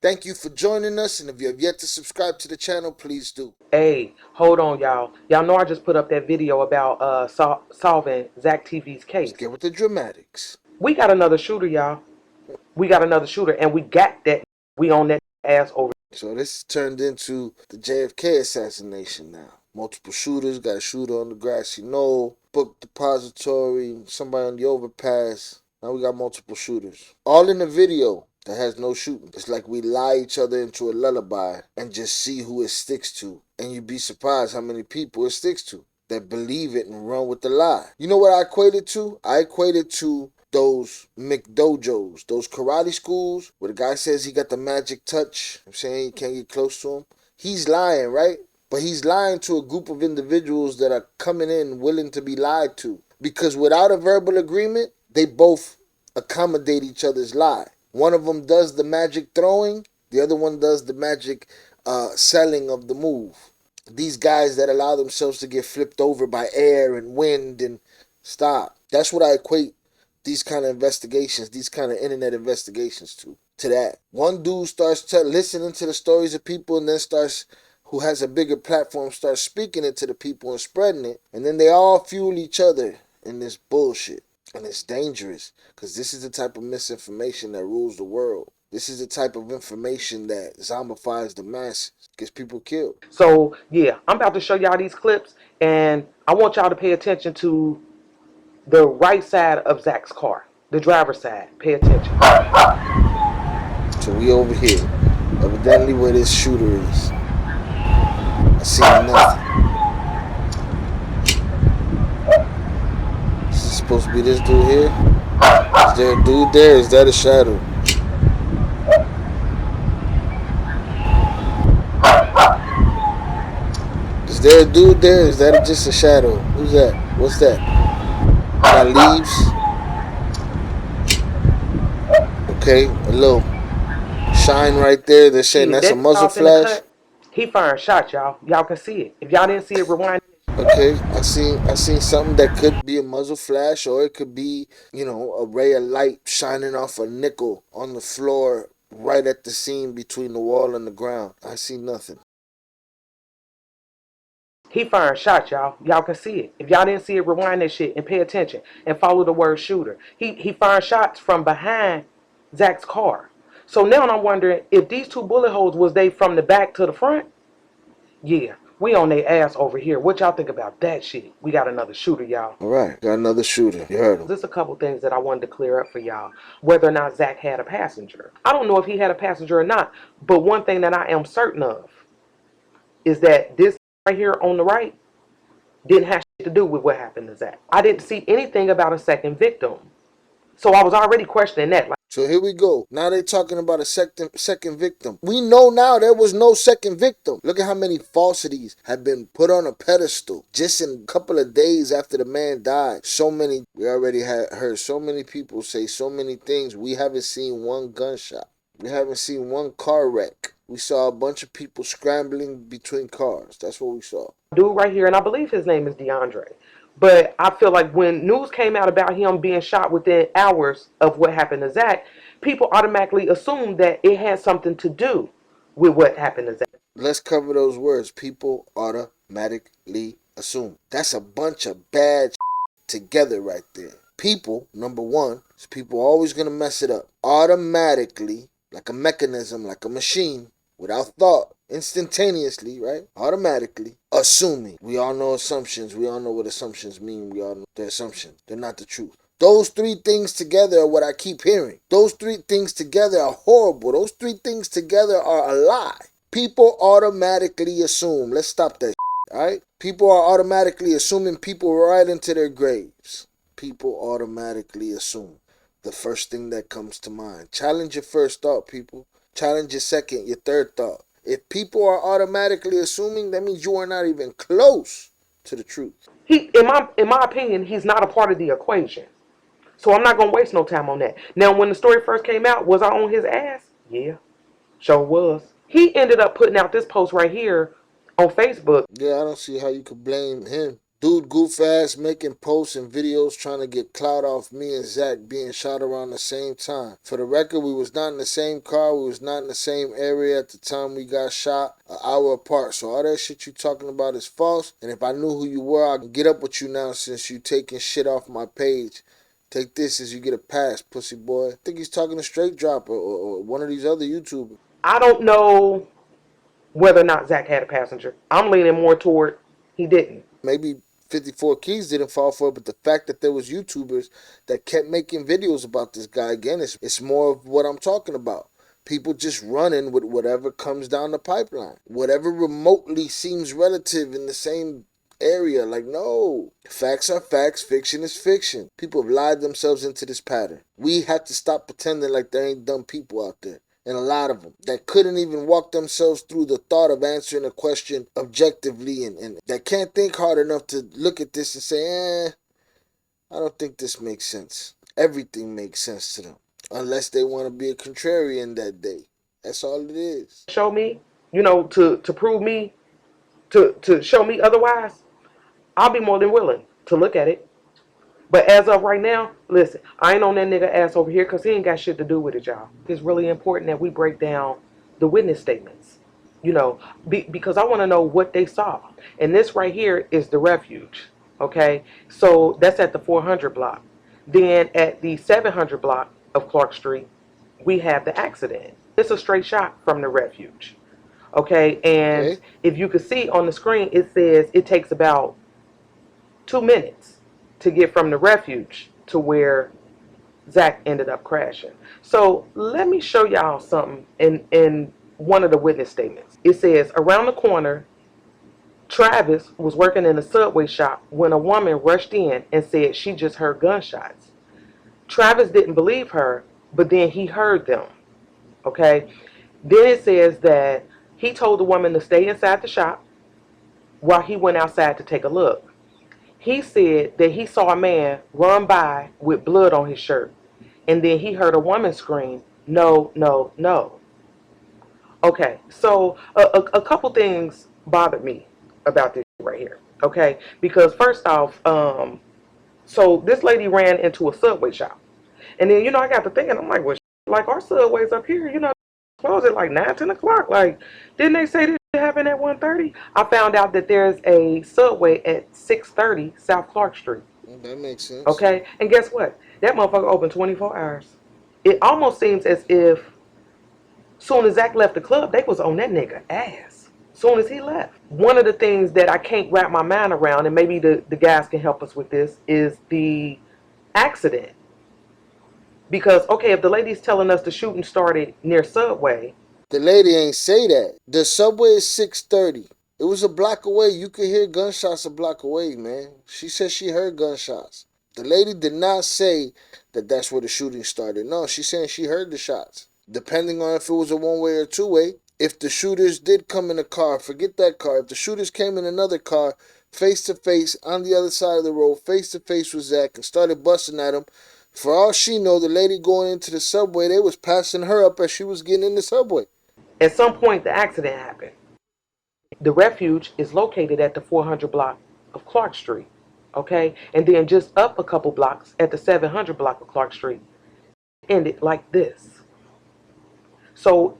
Thank you for joining us, and if you have yet to subscribe to the channel, please do. Hey, hold on, y'all. Y'all know I just put up that video about solving Zach TV's Let's case. get with the dramatics. We got another shooter, y'all. We got another shooter, and we got that. We on that ass over. So this turned into the JFK assassination now. Multiple shooters, got a shooter on the grassy knoll, book depository, somebody on the overpass. Now we got multiple shooters. All in a video that has no shooting. It's like we lie each other into a lullaby and just see who it sticks to. And you'd be surprised how many people it sticks to that believe it and run with the lie. You know what I equated to? I equated to those McDojos, those karate schools where the guy says he got the magic touch. I'm saying you can't get close to him. He's lying, right? But he's lying to a group of individuals that are coming in willing to be lied to. Because without a verbal agreement, they both accommodate each other's lie. One of them does the magic throwing, the other one does the magic selling of the move. These guys that allow themselves to get flipped over by air and wind and stop. That's what I equate these kind of investigations, these kind of internet investigations to that. One dude starts listening to the stories of people and then starts, who has a bigger platform, starts speaking it to the people and spreading it. And then they all fuel each other in this bullshit. And it's dangerous because this is the type of misinformation that rules the world. This is the type of information that zombifies the masses, gets people killed. So yeah, I'm about to show y'all these clips, and I want y'all to pay attention to the right side of Zach's car, the driver's side. Pay attention. So we over here, evidently where this shooter is. I see nothing. Is this supposed to be this dude here? Is there a dude there? Is that a shadow? Is there a dude there? Is that just a shadow? Who's that? What's that? Got leaves? Okay, a little shine right there. They're saying that's a muzzle flash. He firing shots, y'all. Y'all can see it. If y'all didn't see it, rewind. Okay, I seen something that could be a muzzle flash, or it could be, a ray of light shining off a nickel on the floor right at the seam between the wall and the ground. I see nothing. He firing shots, y'all. Y'all can see it. If y'all didn't see it, rewind that shit and pay attention and follow the word shooter. He firing shots from behind Zach's car. So now I'm wondering if these two bullet holes was they from the back to the front? Yeah, we on their ass over here. What y'all think about that shit? We got another shooter, y'all. All right, got another shooter. You heard him. There's a couple things that I wanted to clear up for y'all. Whether or not Zach had a passenger. I don't know if he had a passenger or not, but one thing that I am certain of is that this right here on the right didn't have shit to do with what happened to Zach. I didn't see anything about a second victim. So I was already questioning that. So here we go. Now they're talking about a second victim. We know now there was no second victim. Look at how many falsities have been put on a pedestal just in a couple of days after the man died. So many, we already had heard so many people say so many things. We haven't seen one gunshot. We haven't seen one car wreck. We saw a bunch of people scrambling between cars. That's what we saw. Dude right here, and I believe his name is DeAndre. But I feel like when news came out about him being shot within hours of what happened to Zach, people automatically assumed that it had something to do with what happened to Zach. Let's cover those words. People automatically assume. That's a bunch of bad together right there. People, number one, is people always going to mess it up. Automatically, like a mechanism, like a machine, without thought, instantaneously, right? Automatically, assuming. We all know assumptions. We all know what assumptions mean. We all know they're assumptions. They're not the truth. Those three things together are what I keep hearing. Those three things together are horrible. Those three things together are a lie. People automatically assume. Let's stop that, all right? People are automatically assuming people right into their graves. People automatically assume the first thing that comes to mind. Challenge your first thought, people. Challenge your second, your third thought. If people are automatically assuming, that means you are not even close to the truth. In my opinion, he's not a part of the equation. So I'm not gonna waste no time on that. Now, when the story first came out, was I on his ass? Yeah, sure was. He ended up putting out this post right here on Facebook. Yeah, I don't see how you could blame him. Dude goof ass making posts and videos trying to get clout off me and Zack being shot around the same time. For the record, we was not in the same car, we was not in the same area at the time we got shot, an hour apart. So all that shit you talking about is false. And if I knew who you were, I'd get up with you now since you taking shit off my page. Take this as you get a pass, pussy boy. I think he's talking to Straight Drop or one of these other YouTubers. I don't know whether or not Zack had a passenger. I'm leaning more toward he didn't. Maybe 54 Keys didn't fall for it, but the fact that there was YouTubers that kept making videos about this guy, again, it's more of what I'm talking about. People just running with whatever comes down the pipeline. Whatever remotely seems relative in the same area. Like, no. Facts are facts, fiction is fiction. People have lied themselves into this pattern. We have to stop pretending like there ain't dumb people out there. And a lot of them that couldn't even walk themselves through the thought of answering a question objectively and that can't think hard enough to look at this and say, I don't think this makes sense. Everything makes sense to them. Unless they want to be a contrarian that day. That's all it is. Show me, to prove me, to show me otherwise, I'll be more than willing to look at it. But as of right now, listen, I ain't on that nigga ass over here because he ain't got shit to do with it, y'all. It's really important that we break down the witness statements, because I want to know what they saw. And this right here is the refuge, okay? So that's at the 400 block. Then at the 700 block of Clark Street, we have the accident. It's a straight shot from the refuge, okay? And Okay? if you can see on the screen, it says it takes about 2 minutes to get from the refuge to where Zack ended up crashing. So let me show y'all something in one of the witness statements. It says around the corner, Travis was working in a Subway shop when a woman rushed in and said she just heard gunshots. Travis didn't believe her, but then he heard them. Okay? Then it says that he told the woman to stay inside the shop while he went outside to take a look. He said that he saw a man run by with blood on his shirt. And then he heard a woman scream, "No, no, no." Okay, so a couple things bothered me about this right here. Okay, because first off, so this lady ran into a Subway shop. And then, I got to thinking, I'm like, well, like our Subways up here, close at like 9, 10 o'clock. Like, didn't they say this happened at 1:30? I found out that there's a Subway at 6:30 South Clark Street. That makes sense. Okay, and guess what? That motherfucker open 24 hours. It almost seems as if soon as Zach left the club, they was on that nigga ass. Soon as he left. One of the things that I can't wrap my mind around, and maybe the guys can help us with this, is the accident. Because, okay, if the lady's telling us the shooting started near Subway. The lady ain't say that. The Subway is 6:30. It was a block away. You could hear gunshots a block away, man. She said she heard gunshots. The lady did not say that that's where the shooting started. No, she's saying she heard the shots. Depending on if it was a one-way or two-way. If the shooters did come in a car, forget that car. If the shooters came in another car, face to face, on the other side of the road, face to face with Zach, and started busting at him, for all she know, the lady going into the Subway, they was passing her up as she was getting in the Subway. At some point, the accident happened. The refuge is located at the 400 block of Clark Street. Okay? And then just up a couple blocks at the 700 block of Clark Street. Ended like this. So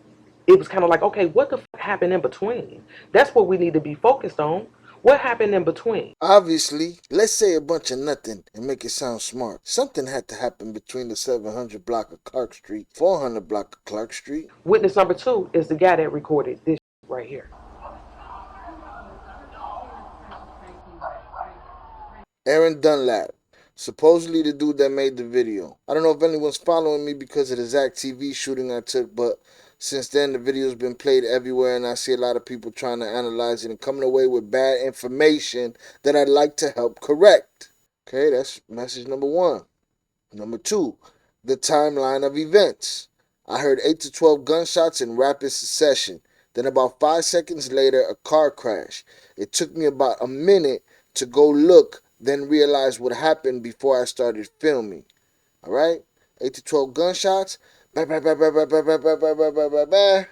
it was kind of like, okay, what the fuck happened in between? That's what we need to be focused on. What happened in between? Obviously, let's say a bunch of nothing and make it sound smart. Something had to happen between the 700 block of Clark Street, 400 block of Clark Street. Witness number 2 is the guy that recorded this right here. Aaron Dunlap. Supposedly the dude that made the video. I don't know if anyone's following me because of the Zack TV shooting I took, but since then the video's been played everywhere and I see a lot of people trying to analyze it and coming away with bad information that I'd like to help correct. Okay, that's message number 1. Number 2, the timeline of events. I heard 8 to 12 gunshots in rapid succession. Then about 5 seconds later, a car crash. It took me about a minute to go look, then realize what happened before I started filming. Alright? 8 to 12 gunshots. Bah, bah, bah, bah, bah, bah, bah, bah, bah, bah, bah, bah, bah.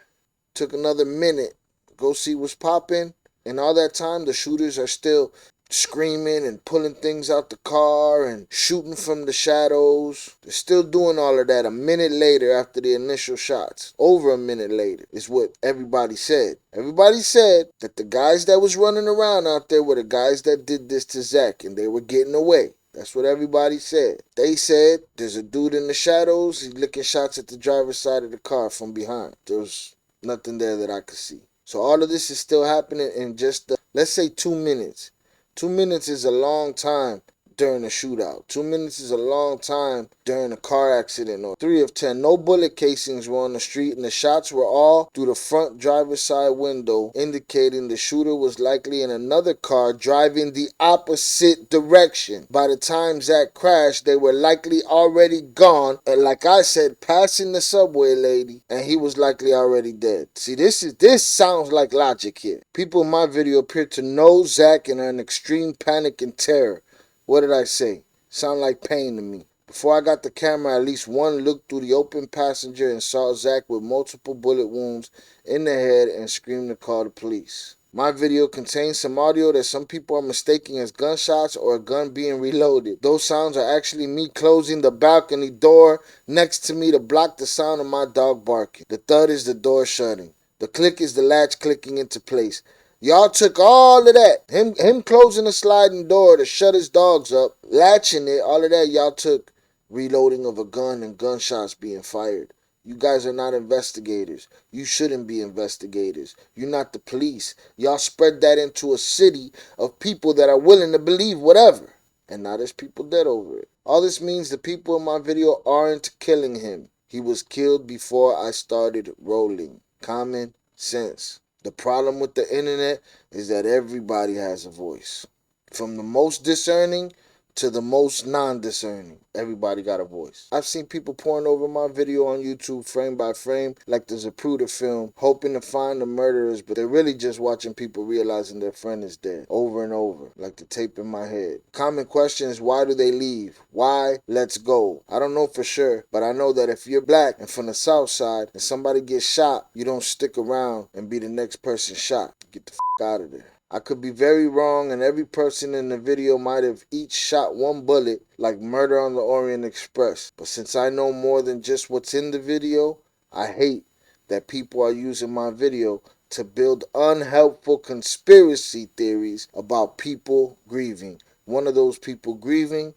Took another minute. Go see what's popping. And all that time, the shooters are still screaming and pulling things out the car and shooting from the shadows. They're still doing all of that a minute later after the initial shots. Over a minute later is what everybody said. Everybody said that the guys that was running around out there were the guys that did this to Zack and they were getting away. That's what everybody said. They said there's a dude in the shadows. He's licking shots at the driver's side of the car from behind. There was nothing there that I could see. So all of this is still happening in just, let's say, 2 minutes. 2 minutes is a long time during a shootout. 2 minutes is a long time during a car accident. Or 3 of 10. No bullet casings were on the street, and the shots were all through the front driver's side window, indicating the shooter was likely in another car driving the opposite direction. By the time Zack crashed, they were likely already gone, and like I said, passing the subway lady, and he was likely already dead. See, this sounds like logic here. People in my video appear to know Zack and are in extreme panic and terror. What did I say? Sound like pain to me. Before I got the camera, at least one looked through the open passenger and saw Zack with multiple bullet wounds in the head and screamed to call the police. My video contains some audio that some people are mistaking as gunshots or a gun being reloaded. Those sounds are actually me closing the balcony door next to me to block the sound of my dog barking. The thud is the door shutting. The click is the latch clicking into place. Y'all took all of that. Him closing the sliding door to shut his dogs up, latching it, all of that y'all took reloading of a gun and gunshots being fired. You guys are not investigators. You shouldn't be investigators. You're not the police. Y'all spread that into a city of people that are willing to believe whatever. And now there's people dead over it. All this means the people in my video aren't killing him. He was killed before I started rolling. Common sense. The problem with the internet is that everybody has a voice. From the most discerning to the most non-discerning, everybody got a voice. I've seen people pouring over my video on YouTube frame by frame like the Zapruder film, hoping to find the murderers, but they're really just watching people realizing their friend is dead over and over, like the tape in my head. Common question is, why do they leave? Why? Let's go. I don't know for sure, but I know that if you're black and from the south side and somebody gets shot, you don't stick around and be the next person shot. Get the out of there. I could be very wrong, and every person in the video might have each shot one bullet like Murder on the Orient Express. But since I know more than just what's in the video, I hate that people are using my video to build unhelpful conspiracy theories about people grieving. One of those people grieving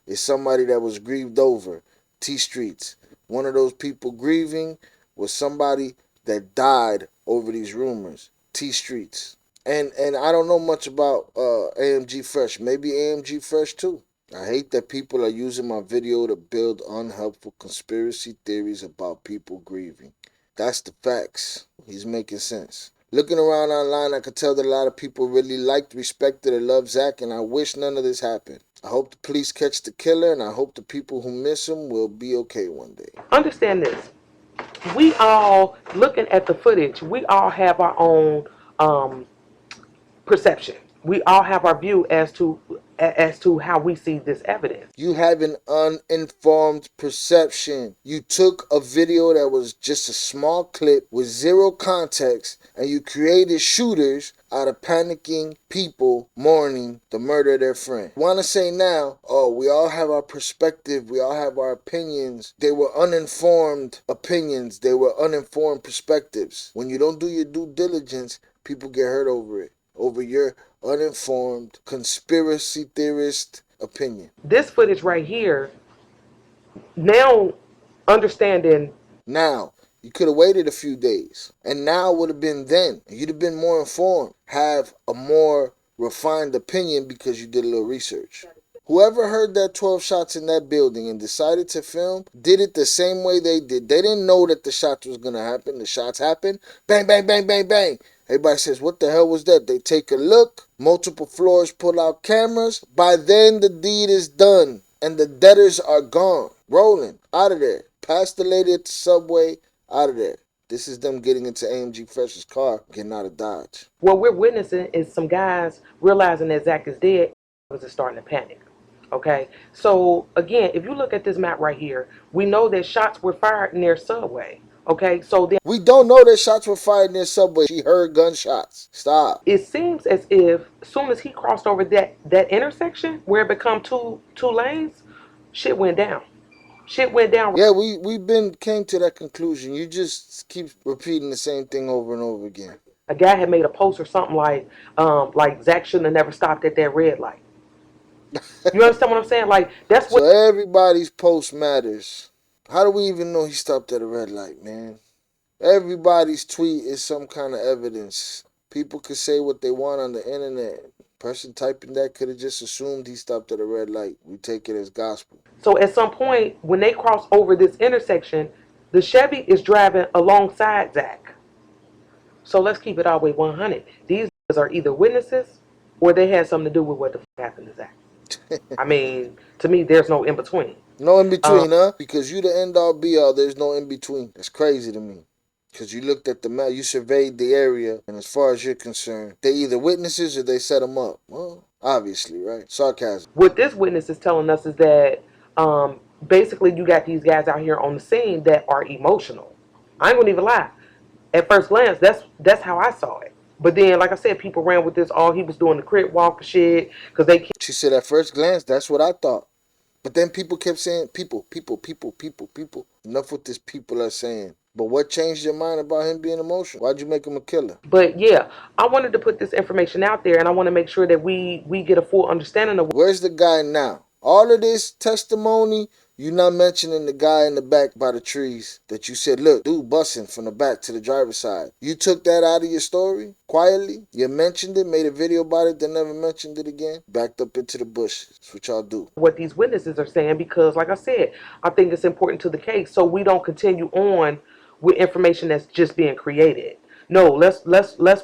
is somebody that was grieved over, T Streets. One of those people grieving was somebody that died over these rumors, T Streets. And I don't know much about AMG Fresh. Maybe AMG Fresh too. I hate that people are using my video to build unhelpful conspiracy theories about people grieving. That's the facts. He's making sense. Looking around online, I could tell that a lot of people really liked, respected, and loved Zack, and I wish none of this happened. I hope the police catch the killer, and I hope the people who miss him will be okay one day. Understand this. We all, looking at the footage, we all have our own um, perception. We all have our view as to how we see this evidence. You have an uninformed perception. You took a video that was just a small clip with zero context and you created shooters out of panicking people mourning the murder of their friend. Want to say now, oh, we all have our perspective, we all have our opinions. They were uninformed opinions, they were uninformed perspectives. When you don't do your due diligence, people get hurt over it, over your uninformed conspiracy theorist opinion. This footage right here, now understanding. Now, you could have waited a few days, and now would have been then. You'd have been more informed, have a more refined opinion because you did a little research. Whoever heard that 12 shots in that building and decided to film did it the same way they did. They didn't know that the shots was going to happen. The shots happened. Bang, bang, bang, bang, bang. Everybody says, what the hell was that? They take a look. Multiple floors pull out cameras. By then, the deed is done. And the debtors are gone. Rolling. Out of there. Past the lady at the subway. Out of there. This is them getting into AMG Fresh's car, getting out of Dodge. What we're witnessing is some guys realizing that Zack is dead is starting to panic. Okay, so again, if you look at this map right here, we know that shots were fired near Subway. Okay, so then We don't know that shots were fired near Subway. She heard gunshots. Stop. it seems as if as soon as he crossed over that intersection where it become two lanes, shit went down. Shit went down. Yeah, we been came to that conclusion. You just keep repeating the same thing over and over again. A guy had made a post or something like Zach shouldn't have never stopped at that red light. You understand what I'm saying? Like that's So what. everybody's post matters. How do we even know he stopped at a red light, man? Everybody's tweet is some kind of evidence. People could say what they want on the internet. Person typing that could have just assumed he stopped at a red light. We take it as gospel. So at some point when they cross over this intersection, the Chevy is driving alongside Zach. So let's keep it all the way 100. These are either witnesses or they had something to do with what the happened to Zach. I mean, to me, there's no in between. No in Um, between, huh? Because you the end all be all. There's no in between. That's crazy to me. Because you looked at the map, you surveyed the area, and as far as you're concerned, they either witnesses or they set them up. Well, obviously, right? Sarcasm. what this witness is telling us is that basically you got these guys out here on the scene that are emotional. I ain't gonna even lie. At first glance, that's how I saw it. But then, like I said, people ran with this. All he was doing the crip walk shit because they. She said at first glance, that's what I thought. But then people kept saying, people. Enough with this people are saying. But what changed your mind about him being emotional? Why'd you make him a killer? But yeah, I wanted to put this information out there, and I want to make sure that we get a full understanding of. Where's the guy now? All of this testimony, you not mentioning the guy in the back by the trees that you said, look, dude busting from the back to the driver's side. You took that out of your story quietly. You mentioned it, made a video about it, then never mentioned it again. Backed up into the bushes. That's what y'all do. What these witnesses are saying because, like I said, I think it's important to the case, so we don't continue on with information that's just being created. No, let's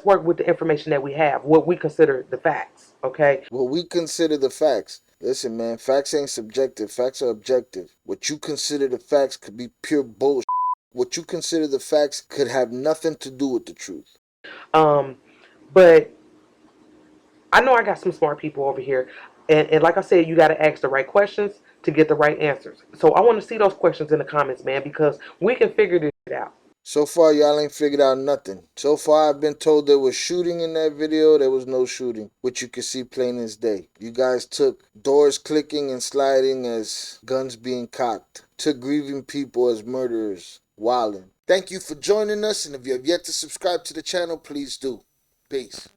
work with the information that we have, what we consider the facts. Okay. What we consider the facts. Listen, man, facts ain't subjective. Facts are objective. What you consider the facts could be pure bullshit. What you consider the facts could have nothing to do with the truth. Um, but I know I got some smart people over here, and like I said, you got to ask the right questions to get the right answers. So I want to see those questions in the comments, man, because we can figure this out. So far, y'all ain't figured out nothing. So far, I've been told there was shooting in that video. There was no shooting, which you can see plain as day. You guys took doors clicking and sliding as guns being cocked. Took grieving people as murderers. Wildin'. Thank you for joining us, and if you have yet to subscribe to the channel, please do. Peace.